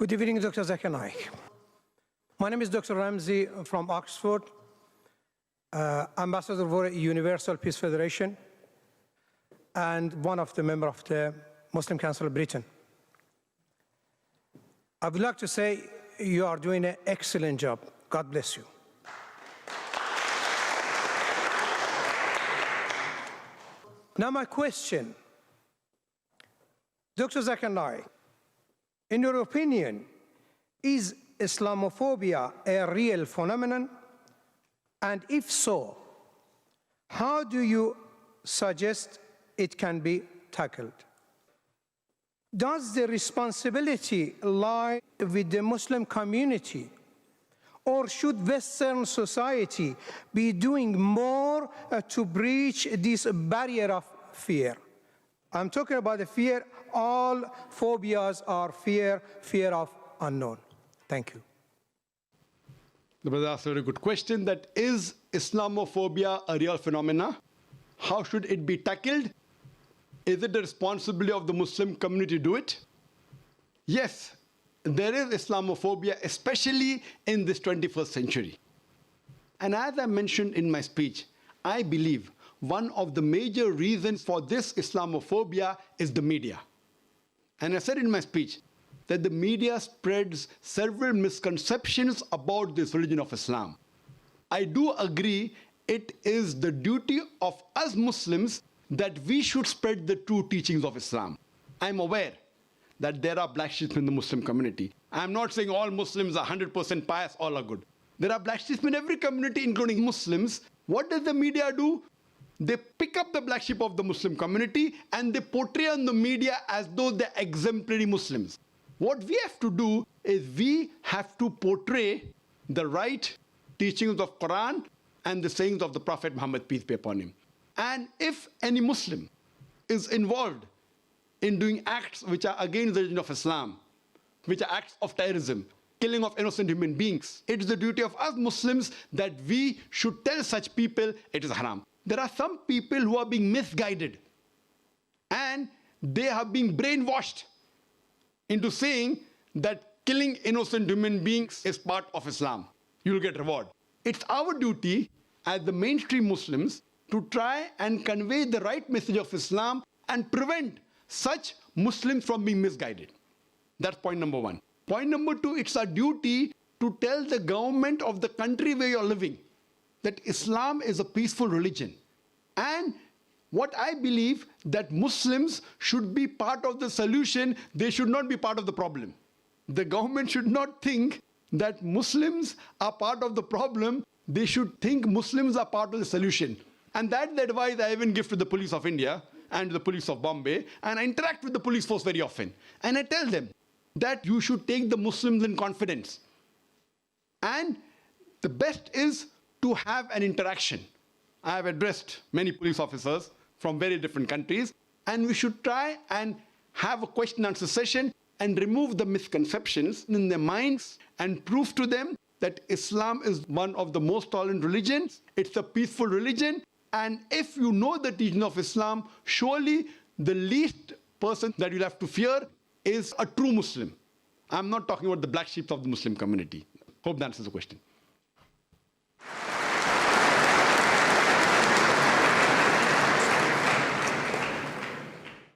Good evening, Dr. Zakir Naik. My name is Dr. Ramzi from Oxford, ambassador for Universal Peace Federation, and one of the members of the Muslim Council of Britain. I would like to say you are doing an excellent job. God bless you. Now my question, Dr. Zakir Naik, in your opinion, is Islamophobia a real phenomenon? And if so, how do you suggest it can be tackled? Does the responsibility lie with the Muslim community, or should Western society be doing more to breach this barrier of fear? I'm talking about the fear. All phobias are fear of unknown. Thank you. The brother asked a very good question. That is Islamophobia a real phenomena? How should it be tackled? Is it the responsibility of the Muslim community to do it? Yes, there is Islamophobia, especially in this 21st century. And as I mentioned in my speech, I believe one of the major reasons for this Islamophobia is the media. And I said in my speech that the media spreads several misconceptions about this religion of Islam. I do agree it is the duty of us Muslims that we should spread the true teachings of Islam. I'm aware that there are black sheep in the Muslim community. I'm not saying all Muslims are 100% pious, all are good. There are black sheep in every community, including Muslims. What does the media do? They pick up the black sheep of the Muslim community and they portray on the media as though they're exemplary Muslims. What we have to do is we have to portray the right teachings of Quran and the sayings of the Prophet Muhammad, peace be upon him. And if any Muslim is involved in doing acts which are against the religion of Islam, which are acts of terrorism, killing of innocent human beings, it is the duty of us Muslims that we should tell such people it is haram. There are some people who are being misguided and they are being brainwashed into saying that killing innocent human beings is part of Islam. You will get reward. It's our duty as the mainstream Muslims to try and convey the right message of Islam and prevent such Muslims from being misguided. That's point number one. Point number two, it's our duty to tell the government of the country where you're living that Islam is a peaceful religion. And what I believe that Muslims should be part of the solution, they should not be part of the problem. The government should not think that Muslims are part of the problem, they should think Muslims are part of the solution. And that's the advice I even give to the police of India and the police of Bombay, and I interact with the police force very often. And I tell them that you should take the Muslims in confidence. And the best is to have an interaction. I have addressed many police officers from very different countries, and we should try and have a question and answer session and remove the misconceptions in their minds and prove to them that Islam is one of the most tolerant religions, it's a peaceful religion, and if you know the teaching of Islam, surely the least person that you'll have to fear is a true Muslim. I'm not talking about the black sheep of the Muslim community. Hope that answers the question.